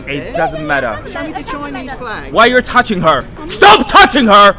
flag there. It doesn't matter. Show me the Chinese flag. Why you're touching her? Stop touching her!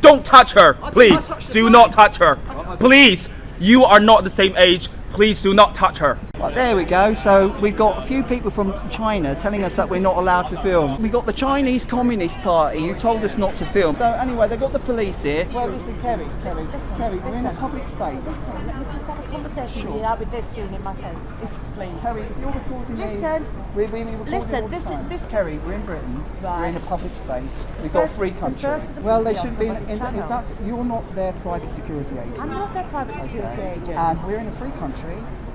Don't touch her, please. Do not touch her. Please, you are not the same age. Please do not touch her. Right, there we go. So we've got a few people from China telling us that we're not allowed to film. We got the Chinese Communist Party who told us not to film. So anyway, they've got the police here. Well, listen, Kerry, we're in a public space. Listen, let me just have a conversation without with this doing in my face. Please. Kerry, if you're recording Listen. we're being recorded all the time. Kerry, we're in Britain. Right. We're in a public space. We've got a free country. Well, they should be you're not their private security agent. I'm not their private security agent. And we're in a free country.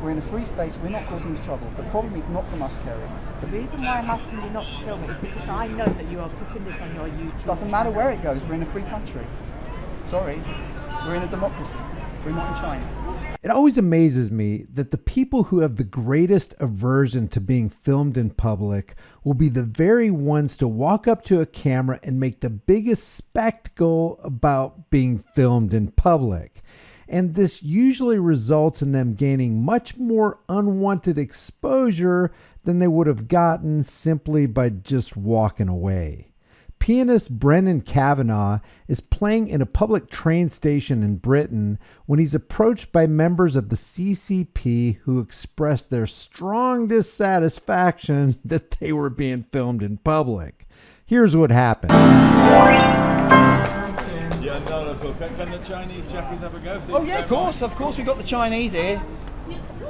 We're in a free space, we're not causing you trouble. The problem is not from us, Kerry. The reason why I'm asking you not to film it is because I know that you are putting this on your YouTube. Doesn't matter where it goes, we're in a free country. Sorry, we're in a democracy. We're not in China. It always amazes me that the people who have the greatest aversion to being filmed in public will be the very ones to walk up to a camera and make the biggest spectacle about being filmed in public. And this usually results in them gaining much more unwanted exposure than they would have gotten simply by just walking away. Pianist Brendan Kavanagh is playing in a public train station in Britain when he's approached by members of the CCP who expressed their strong dissatisfaction that they were being filmed in public. Here's what happened. Yeah, no, can the Chinese chappies have a go? Oh yeah, of course, we've got the Chinese here. Do you need to,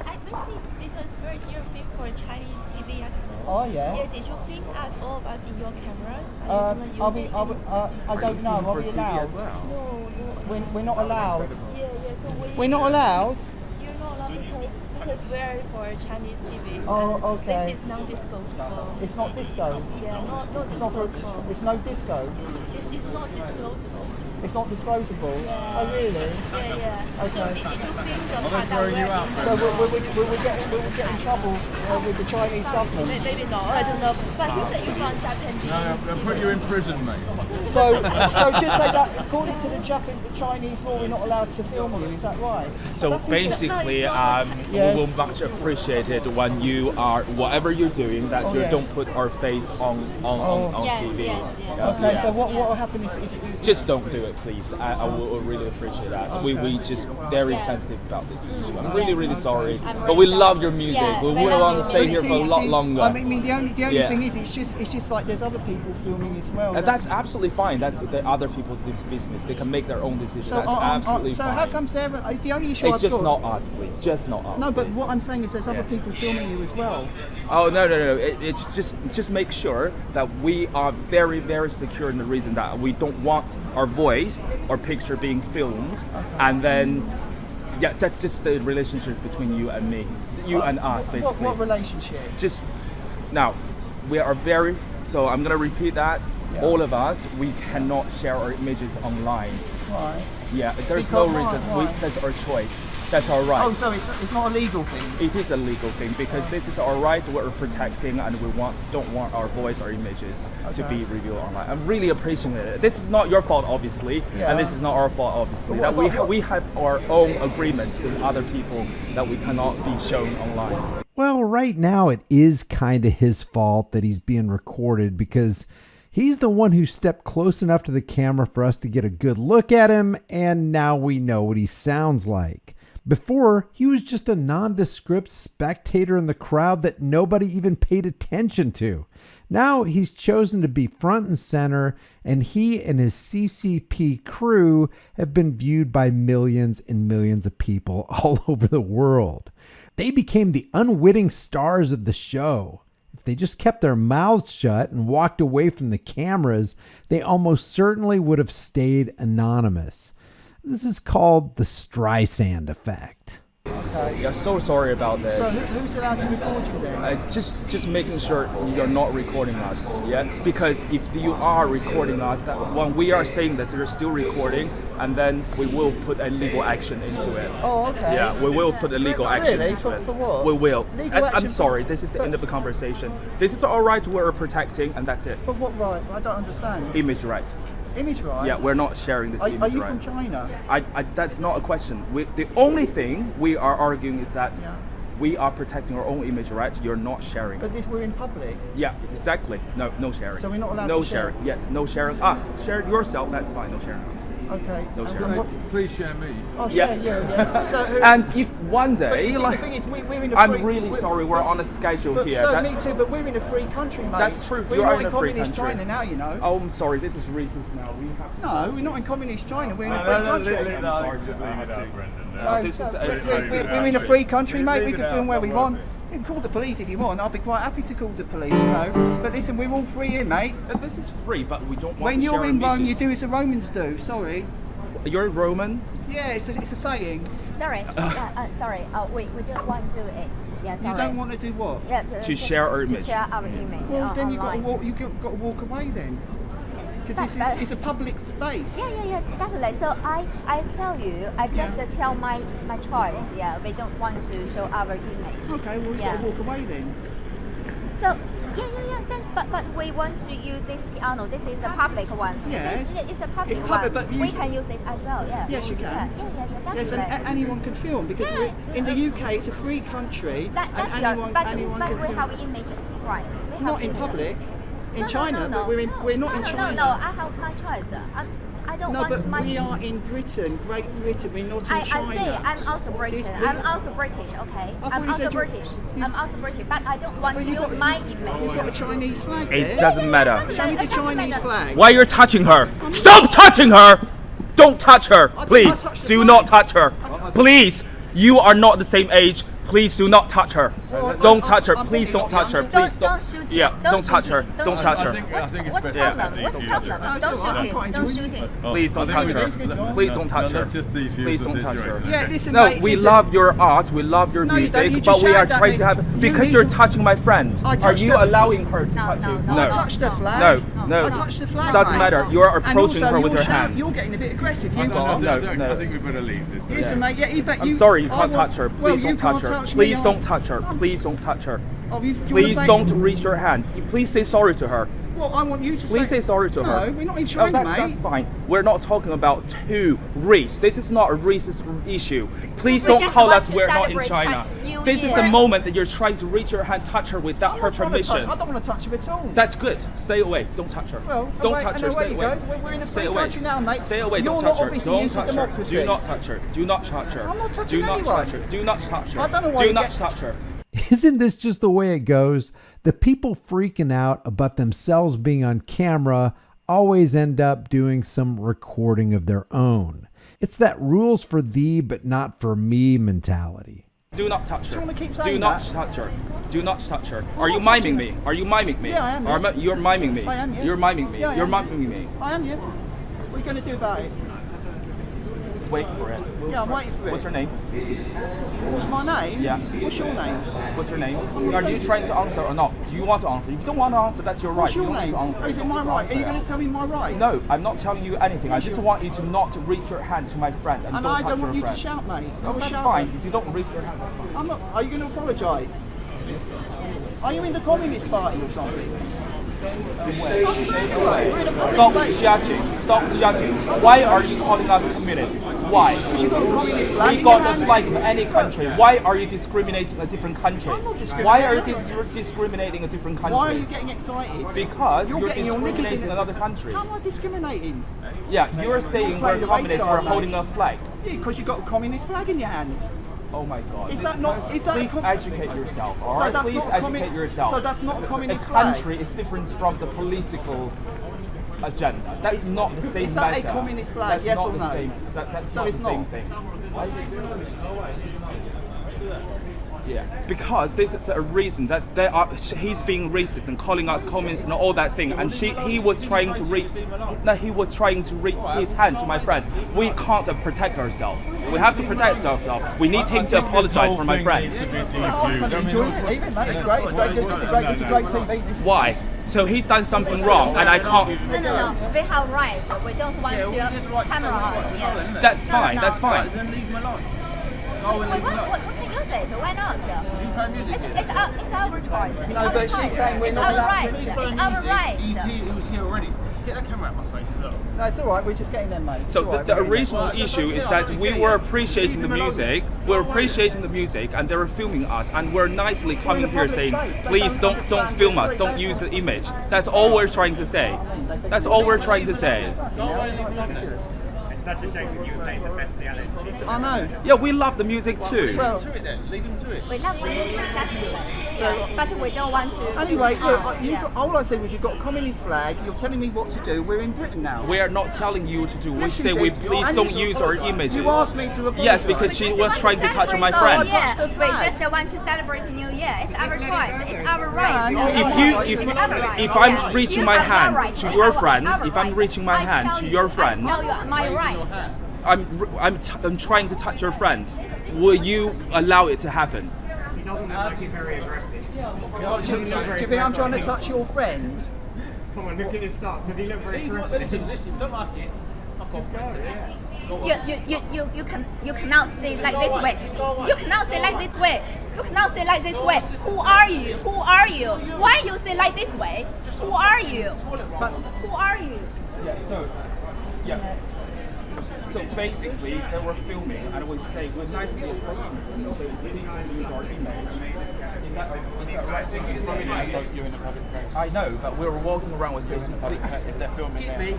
I see, because we're here film for Chinese TV as well. Oh yeah. Yeah, did you film as all of us in your cameras? I don't know, are we allowed? No. We're not allowed. Yeah, so we're not allowed? You're not allowed because we're for Chinese TV. Oh, okay. This is non-disclosable. It's not disco? Yeah, not disclosable. It's no disco? It's not disclosable. It's not disclosable? Yeah. Oh really? Yeah. Okay. So did you film the part that we're in? So will we get in trouble with the Chinese government? Maybe not, I don't know. But you said you're from Japanese. No, they'll put you in prison, mate. So just say that according to the Chinese law, we're not allowed to film you. Is that right? So basically, we will much appreciate it when you are, whatever you're doing, that you don't put our face on TV. Yes. Okay, so what will happen if just don't do it, please. I will really appreciate that. Okay. We just very sensitive about this issue. I'm really sorry, but we love your music. We will want to stay here for a lot longer. I mean, the only thing is, it's just like there's other people filming as well. That's absolutely fine. That's the other people's business. They can make their own decisions. So, that's absolutely so fine. how come it's the only issue I've got? It's just not us, please. Just not us. No, but please. what I'm saying is there's other people filming you as well. Oh no! It's just make sure that we are very secure in the reason that we don't want our voice or picture being filmed, and then that's just the relationship between you and me, and us, basically. What relationship? Just now, we are very. So I'm gonna repeat that. Yeah. All of us, we cannot share our images online. Right. Yeah, there's no reason. That's our choice. That's our right. Oh, so it's not a legal thing? It is a legal thing because this is our right. We're protecting, and we don't want our voice or images to be revealed online. I'm really appreciating it. This is not your fault, obviously, and this is not our fault, obviously. That we have our own agreement with other people that we cannot be shown online. Well, right now it is kind of his fault that he's being recorded because he's the one who stepped close enough to the camera for us to get a good look at him, and now we know what he sounds like. Before, he was just a nondescript spectator in the crowd that nobody even paid attention to. Now he's chosen to be front and center, and he and his CCP crew have been viewed by millions and millions of people all over the world. They became the unwitting stars of the show. If they just kept their mouths shut and walked away from the cameras, they almost certainly would have stayed anonymous. This is called the Streisand effect. Okay. Yeah, so sorry about this. So who's allowed to record you then? Just making sure you're not recording us, yeah? Because if you are recording us, that when we are saying this, you're still recording, and then we will put a legal action into it. Oh, okay. Yeah, we will put a legal action into it. For what? We will. I'm Action sorry, this is the end of the conversation. This is our right we're protecting, and that's it. But what right? I don't understand. Image right. Image right? Yeah, we're not sharing this image right. Are you from China? That's not a question. The only thing we are arguing is that We are protecting our own image, right? You're not sharing. But we're in public. Yeah, exactly. No sharing. So we're not allowed no to share? sharing. Yes, no sharing us. Share yourself, that's fine. No sharing us. Okay. No And sharing. what- Please share me. Oh, Yes. yeah. So who, And if one but day, you see, like, the thing is, we're in a I'm free, really sorry, we're on a schedule but, here. So That- me too, but we're in a free country, mate. That's true, We're you not are in a free communist country. China now, you know. Oh, I'm sorry, this is racist now. We have No, we're not in communist China. We're in a No, free no, country. leave it out, Sorry, just leave it out, Brendan. So, this is we're in a free country, mate. We Leave can it film out, where we not want. worth You can call the police if you want. I'll be quite happy to call the police, you know. But listen, we're all free here, mate. This is free, but we don't want When to you're share in Rome, you images. do as the Romans do. Sorry. You're Roman? Yeah, it's a saying. Sorry, sorry. We don't want to do it. Yeah, sorry. You don't want to do what? Yeah, To share our image. To share our image. Well, then you've got to online. walk. You've got to walk away then, because But- it's a public space. Yeah, definitely. So I tell you, I just tell my choice. Yeah, we don't want to show our image. Okay, well you've got to walk away then. So yeah. Then, but we want to use this piano. This is a public one. Yes. It's a public It's public, one. but you we s- can use it as well. Yeah. Yes, you can. Yeah, Yes, and definitely. anyone can film because Yeah. in the UK it's a free country, That's and your, anyone but can we film. have image right. We have Not in image. public. In No, China, no, but we're not in China. No, I have my choice. I don't No, want but my. we are in Britain, Great Britain. We're not in I China. say I'm also British. This- I'm also British. Okay. thought I'm you also said you- British. you- I'm also British, but I don't want But to you've use got, my you've image. got a Chinese flag there. It doesn't matter. Show me the Chinese flag. Why you're touching her? Stop touching her! Don't touch her, I please. touched the Do flag. not touch her. Please, you are not the same age. Please do not touch her. Well, Don't I'm- touch her. I'm Please probably don't touch her. not Please Don't shoot it. Yeah, don't touch shoot her. it. Don't touch I her. think What's it's what's better problem? to What's defuse problem? it. Don't I'm shoot quite it. Don't enjoying shoot it. it. Please don't touch her. Please don't touch her. Let's just defuse Please the don't touch her. situation. Yeah, listen, No, mate, we listen. love your art, we love your No, you don't. You music, just but we are shouted at trying me. to have You because need you're to- touching my friend. I Are touched you her. allowing her to No, touch no, you? no. I No. touched the flag. No. I touched the flag. Doesn't mate. matter. You are And approaching also, her with you're your hand. You're getting a bit aggressive. I You think- are. No. I think we better leave this. Listen, mate. Yeah, you bet. I'm you, sorry, you I can't want- touch her. Well, Please you don't touch can't her. touch me, Please I- don't touch her. Please don't touch her. Oh, do you wanna Please say- don't reach your hand. Please say sorry to her. Well, I want you to Please say sorry to her. No, we're not in China, mate. That's fine. We're not talking about race. This is not a racist issue. Please We don't just call want us to we're not in celebrate China. New This is Year. the moment that you're trying to reach your hand, touch her without I'm her not trying to touch. permission. I don't want to touch her at all. That's good. Stay away. Don't touch her. Well, don't away, touch and her. away Stay you away. go. We're in a Stay free away. country now, mate. Stay away. You're don't not touch her. obviously Don't used to touch her. democracy. Do not touch her. Do not touch her. I'm not touching Do not anyone. touch her. Do not touch her. I don't know why Do you not get- touch her. Isn't this just the way it goes? The people freaking out about themselves being on camera always end up doing some recording of their own. It's that rules for thee but not for me mentality. Do not touch her. Do you wanna keep Do saying not that? touch her. Do not touch her. I'm Are you not touching miming me? her. Are you miming me? Yeah, I am, Are yeah. you're miming me. I am, yeah. You're miming me. Yeah, I You're am. miming me. I am, yeah. What are you going to do about it? Wait for it. Yeah, I'm waiting for it. What's her name? What's my name? Yeah. What's your name? What's her name? not Are you saying- trying to answer or not? Do you want to answer? If you don't want to answer, that's your right. What's You your don't need name? to answer. Oh, is it You my don't right? answer Are you it. going to tell me my rights? No, I'm not telling you anything. I Yes, just you- want you to not reach your hand to my friend and And don't I touch don't your want you to friend. shout, mate. No, I'm a that's shouter. fine. If you don't reach your hand, that's fine. I'm not. Are you going to apologise? Are you in the Communist Party or something? Stop judging. Stop judging. Why are you calling us communists? Why? Because you've got a communist flag We in got your the hand. flag of any country. Why are you discriminating a different country? I'm not discriminating. Why are you discriminating a different country? Why are you getting excited? Because You're you're getting your knickers in discriminating it. another country. How am I discriminating? Yeah, you're saying playing we're the race communists, card, we're holding mate. a flag. Yeah, because you've got a communist flag in your hand. Oh my god. Is that not? Is that? Please educate yourself, so alright? that's Please not a educate yourself. So that's not a A communist flag. country is different from the political agenda. That is not the same Is that a matter. communist flag, That's yes not or the no? Same, that's So not it's the same not? thing. Yeah, because this is a reason that he's being racist and calling us communists and all that thing, and he was trying to reach his hand to my friend. We can't protect ourselves. We have to protect ourselves. We need him to apologize for my friend. I'm enjoying it, even, mate. It's great. It's very good. This is great TV. This is Why? So he's done something wrong, and I can't. No. We have rights. We don't want to camera us. Yeah. That's No, fine. no. That's fine. Then leave him alone. We can use it. Why not? It's our choice. It's No, our but she's choice. saying we're it's not our allowed- right. Please It's our right. He was here already. Get that camera out my face as well. No, it's all right. We're just getting there, mate. It's So all right, the we're getting original there. issue is that we were appreciating the music, and they were filming us, and we're nicely coming here saying, please don't film us, don't use the image. That's all we're trying to say. That's all we're trying to say. It's such a shame because you were playing the best piano. I know. Yeah, we love the music too. Well, To it then. Lead them to it. We love the music, definitely. But we don't want to. anyway, look, yeah. all I said was you've got a communist flag. You're telling me what to do. We're in Britain now. We are not telling you what to do. We Yes, you say did. please And don't you use our images. You asked me to apologise. Yes, because she was trying to touch my friend. Yeah, the we flag. just want to celebrate New Year. It's our choice. It's our right. If I'm reaching my hand to your friend, if I'm reaching my hand to your friend, I tell you my right. I'm trying to touch your friend. Will you allow it to happen? He doesn't look like he's very aggressive. Do you think I'm trying to touch your friend? Come on, look at his stance. Does he look very aggressive? Listen, don't like it. Fuck off. You cannot say like this way. You cannot say like this way. You cannot say like this way. Who are you? Who are you? Why you say like this way? Who are you? Who are you? So basically, they were filming, and we say we're nicely approaching them. We say please don't use our image. Is that right? You're in a public place. I know, but we were walking around with saying, If they're filming, Excuse me,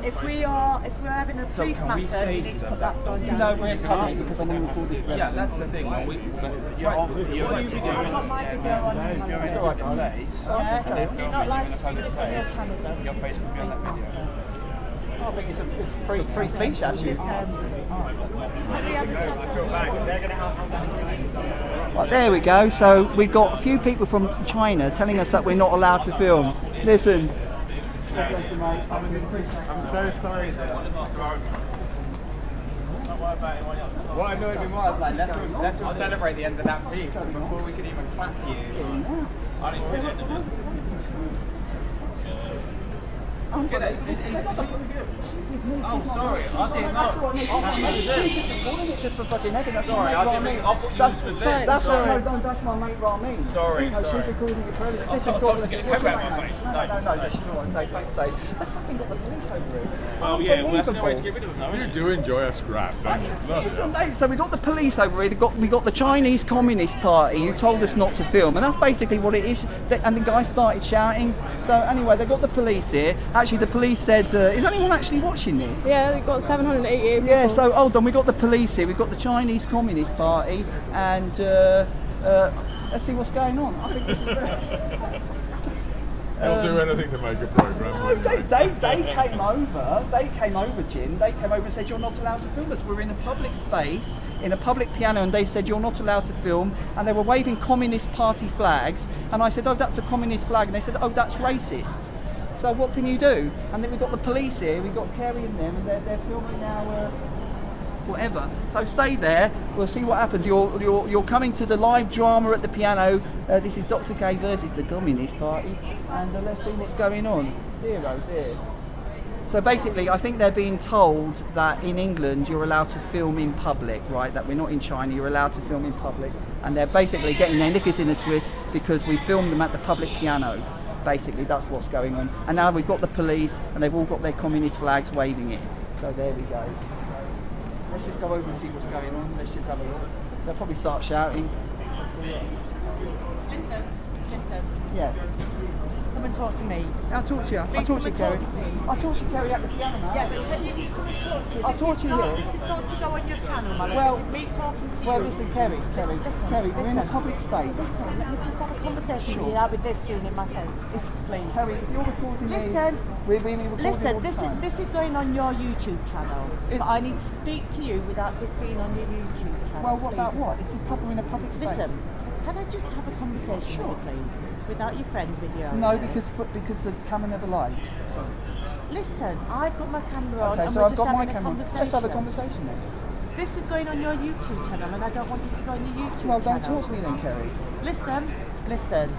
If we're having a police can we matter, say you to need to them put that phone down. No, we're in public because I'm going to record this. yeah, that's the thing. You're I've got my video on. It's alright, You're not live streaming this on your channel, though. Your face will be on that video. I think it's a free speech, actually. Right, there we go. So we've got a few people from China telling us that we're not allowed to film. Listen. I'm so sorry. What annoyed me more, I was like, let's all celebrate the end of that piece before we could even clap for you. Oh, sorry. I didn't know. She's just for fucking evidence. Sorry, I didn't mean. I thought you was there. That's my mate Ramin. Sorry, No, sorry. she's recording it for evidence. I Listen, told her to get a camera out of my face. No, just ignore it. Dave, thanks, Dave. They've fucking got the police over here. Oh, yeah, well, that's no way to get rid of them, though, isn't it? do enjoy a scrap, don't you? Listen, Dave, so we got the police over here. We got the Chinese Communist Party who told us not to film, and that's basically what it is. And the guy started shouting. So anyway, they got the police here. Actually, the police said, "Is anyone actually watching this?" Yeah, they've got 788 people. Yeah, so hold on, we've got the police here, we've got the Chinese Communist Party, and let's see what's going on. I think this is very... They'll do anything to make a program. No, they came over, Jim. They came over and said, you're not allowed to film us. We're in a public space, in a public piano, and they said, you're not allowed to film. And they were waving Communist Party flags. And I said, oh, that's a communist flag. And they said, oh, that's racist. So what can you do? And then we've got the police here, we've got Kerry and them, and they're filming our whatever. So stay there, we'll see what happens. You're coming to the live drama at the piano. This is Dr. K versus the Communist Party, and let's see what's going on. Dear oh dear. So basically, I think they're being told that in England you're allowed to film in public, right? That we're not in China, you're allowed to film in public. And they're basically getting their knickers in a twist because we filmed them at the public piano. Basically, that's what's going on. And now we've got the police, and they've all got their communist flags waving it. So there we go. Let's just go over and see what's going on. Let's just have a look. They'll probably start shouting. Listen. Yeah. Come and talk to me. I'll talk to you. I'll Please talk to you, come Kerry. and talk to me. I'll talk to you, Kerry, at the piano, man. Yeah, but can you just come and talk to me? I'll talk to you here. This is not to go on your channel, my love. Well- This is me talking to you. Well, listen, Kerry, we're in a public space. Listen, let me just have a conversation Sure. without with this doing in my face. It's, Please. Kerry, if you're recording Listen. we're being recorded Listen, all the time. this is going on your YouTube channel, It- but I need to speak to you without this being on your YouTube channel. Well, what please. about what? We're in a public space. Listen, can I just have a conversation with you, please, without your friend video? No, because the camera never lies. Listen, I've got my camera on, Okay, and so we're I've just got my having a camera. conversation. Let's have a conversation then. This is going on your YouTube channel, and I don't want it to go on your YouTube Well, channel. don't talk to me then, Kerry. Listen.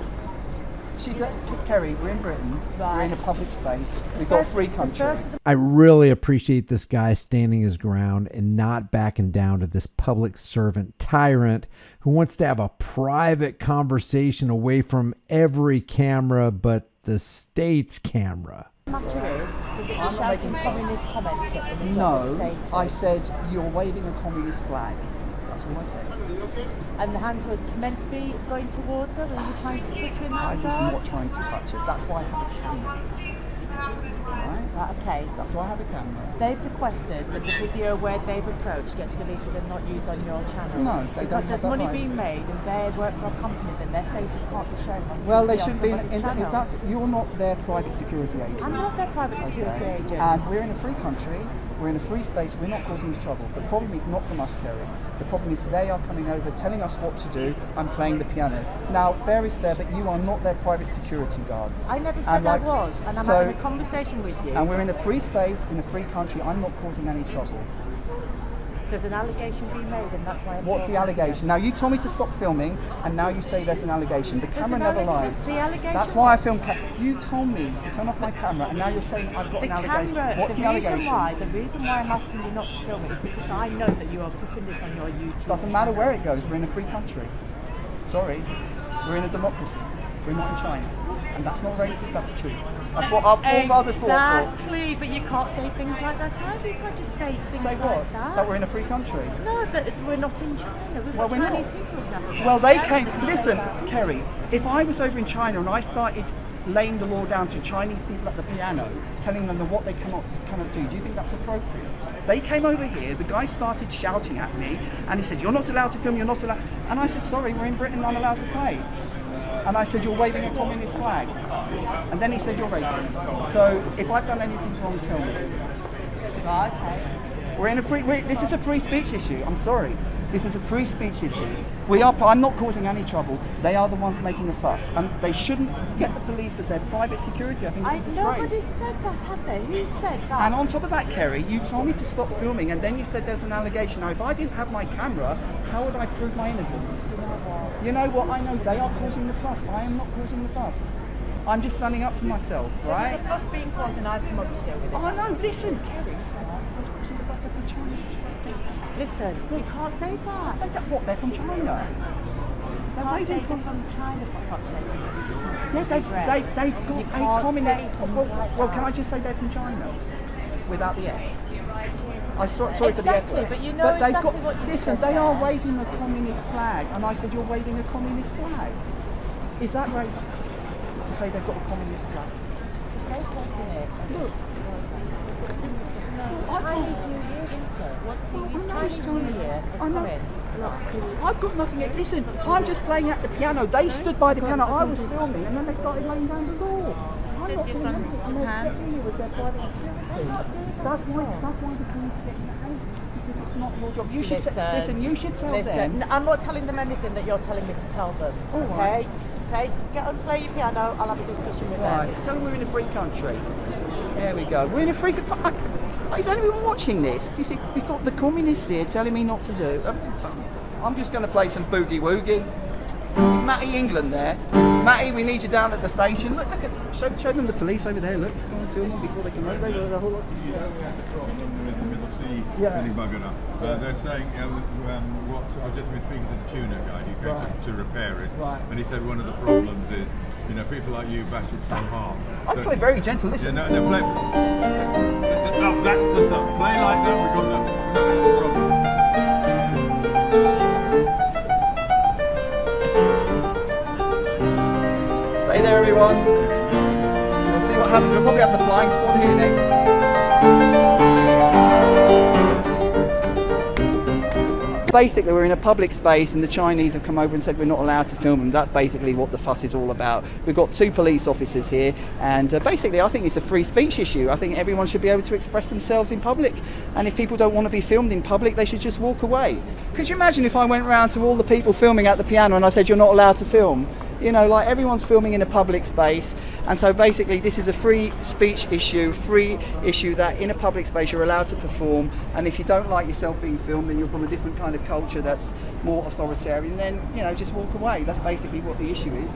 She's at Kerry. We're in Britain. Right. We're in a public space. We've got a free country. I really appreciate this guy standing his ground and not backing down to this public servant tyrant who wants to have a private conversation away from every camera but the state's camera. The matter is that you're shouting communist comments at them. No, I said you're waving a communist flag. That's all I said. And the hands were meant to be going towards her. Were you trying to touch her in that I was regard? not trying to touch it. That's why I have a camera. Right, okay. That's why I have a camera. They've requested that the video where they've approached gets deleted and not used on your channel. No, they don't Because have there's that money right. being made and they work for a company that their faces can't be shown on Well, TV they on should be. somebody's channel. If that's, you're not their private security agent. I'm not their private security Okay. agent. And we're in a free country. We're in a free space. We're not causing you trouble. The problem is not from us, Kerry. The problem is they are coming over, telling us what to do. I'm playing the piano. Now, fair is fair, but you are not their private security guards. I never said I was, and I'm having a conversation with you. And we're in a free space, in a free country. I'm not causing any trouble. There's an allegation being made, and that's why I'm What's the talking to allegation? you. Now, you told me to stop filming, and now you say there's an allegation. The camera never lies. It's the allegation. That's why I filmed. You told me to turn off my camera, and now you're saying I've got The an allegation. camera, What's the allegation? The reason why I'm asking you not to film it is because I know that you are putting this on your YouTube. Doesn't matter where it goes. We're in a free country. Sorry, we're in a democracy. We're not in China, and that's not racist. That's the truth. That's what our forefathers fought for. Exactly, but you can't say things like that either. You can't just say things Say like what? that. That we're in a free country. No, that we're not in China. We've Well, got we're Chinese not. people exactly. Well, they came. Listen, Kerry. If I was over in China and I started laying the law down to Chinese people at the piano, telling them what they cannot do you think that's appropriate? They came over here. The guy started shouting at me, and he said, "You're not allowed to film. You're not allowed." And I said, "Sorry, we're in Britain. I'm allowed to play." And I said, "You're waving a communist flag." And then he said, "You're racist." So if I've done anything wrong, tell me. Right, okay. We're in a free. This is a free speech issue. I'm sorry. This is a free speech issue. I'm not causing any trouble. They are the ones making a fuss, and they shouldn't get the police as their private security. I think it's a disgrace. Nobody said that, have they? Who said that? And on top of that, Kerry, you told me to stop filming, and then you said there's an allegation. Now, if I didn't have my camera, how would I prove my innocence? You know what? I know they are causing the fuss. I am not causing the fuss. I'm just standing up for myself, right? There's a fuss being caused, and I've come up to deal with it. Oh no! Listen, Kerry. What's causing the fuss? They're from China. Listen, you can't say that. What? They're from China. They're Can't say waving they're from China, for fuck's sake. Yeah, they've got You a can't communist. say things Well, like well, that. can I just say they're from China without the F? I'm sorry for the F Exactly, word. but you know they've exactly got, what you listen, said they are there. waving a communist flag, and I said you're waving a communist flag. Is that racist to say they've got a communist flag? Very close in it. Look, Chinese New Year, isn't it? What TV? Chinese Chinese New Year. I know. Come in. I've got nothing. Listen, I'm just playing at the piano. They stood by the piano. I was filming, and then they started laying down the law. I'm said not you're doing from anything. I'm Japan. not getting you with their private security. That's why the police get mad, because it's not your job. You should listen. You should tell them. I'm not telling them anything that you're telling me to tell them. All right. Okay? Get on, play your piano. I'll have a discussion with Right. them. Tell them we're in a free country. There we go. We're in a free country. Is anyone watching this? Do you see? We've got the communists here telling me not to do. I'm just going to play some boogie woogie. Is Matty England there? Matty, we need you down at the station. Look at, show them the police over there. Look, go and film them before they come over. The whole lot. Yeah. Really bugging up. They're saying, what I've just been speaking to the tuner guy who came to repair it, and he said one of the problems is, people like you bash it so hard. I play very gentle. Listen. Yeah, no, play. No, that's the stuff. Play like that. We got no problem. Stay there, everyone. We'll see what happens. We'll probably have the flying squad here next. Basically, we're in a public space, and the Chinese have come over and said we're not allowed to film them. That's basically what the fuss is all about. We've got 2 police officers here, and basically, I think it's a free speech issue. I think everyone should be able to express themselves in public, and if people don't want to be filmed in public, they should just walk away. Could you imagine if I went around to all the people filming at the piano and I said you're not allowed to film? Like everyone's filming in a public space, and so basically this is a free speech issue, that in a public space you're allowed to perform, and if you don't like yourself being filmed, then you're from a different kind of culture that's more authoritarian, then just walk away. That's basically what the issue is.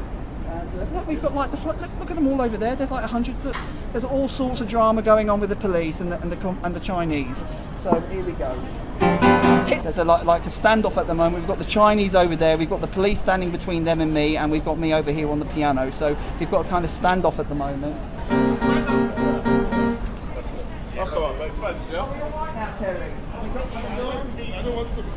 And look, we've got like look at them all over there. There's like 100. Look, there's all sorts of drama going on with the police and the Chinese. So here we go. There's like a standoff at the moment. We've got the Chinese over there. We've got the police standing between them and me, and we've got me over here on the piano. So we've got a kind of standoff at the moment. That's all right, mate. Thanks, yeah.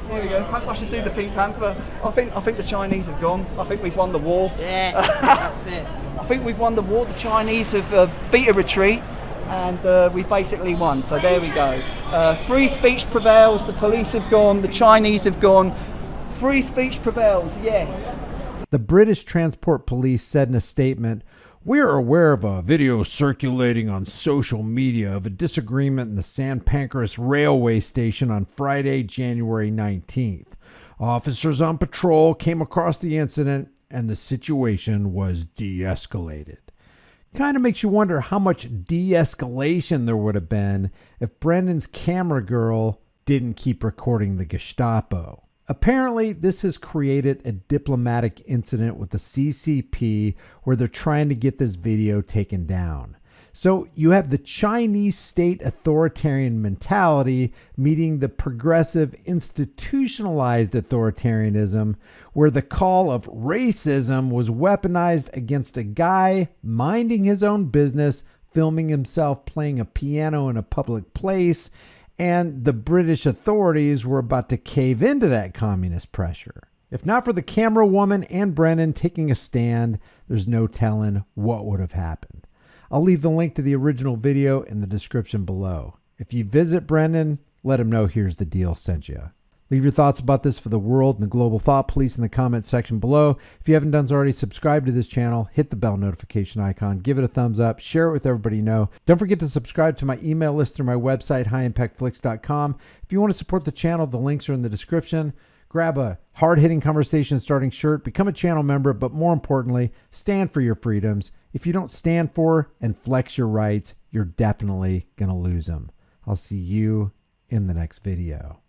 There we go. Perhaps I should do the Pink Panther. I think the Chinese have gone. I think we've won the war. Yeah, that's it. I think we've won the war. The Chinese have beat a retreat, and we basically won. So there we go. Free speech prevails. The police have gone. The Chinese have gone. Free speech prevails. Yes. The British Transport Police said in a statement, "We are aware of a video circulating on social media of a disagreement in the San Pancras railway station on Friday, January 19th. Officers on patrol came across the incident and the situation was de-escalated." Kind of makes you wonder how much de-escalation there would have been if Brendan's camera girl didn't keep recording the Gestapo. Apparently, this has created a diplomatic incident with the CCP where they're trying to get this video taken down. So you have the Chinese state authoritarian mentality meeting the progressive institutionalized authoritarianism, where the call of racism was weaponized against a guy minding his own business, filming himself playing a piano in a public place, and the British authorities were about to cave into that communist pressure. If not for the camera woman and Brennan taking a stand, there's no telling what would have happened. I'll leave the link to the original video in the description below. If you visit Brendan, let him know Here's the Deal sent you. Leave your thoughts about this for the world and the global thought police in the comments section below. If you haven't done so already, subscribe to this channel, hit the bell notification icon, give it a thumbs up, share it with everybody you know. Don't forget to subscribe to my email list through my website, highimpactflix.com. If you want to support the channel, the links are in the description. Grab a hard-hitting conversation starting shirt, become a channel member, but more importantly, stand for your freedoms. If you don't stand for and flex your rights, you're definitely going to lose them. I'll see you in the next video.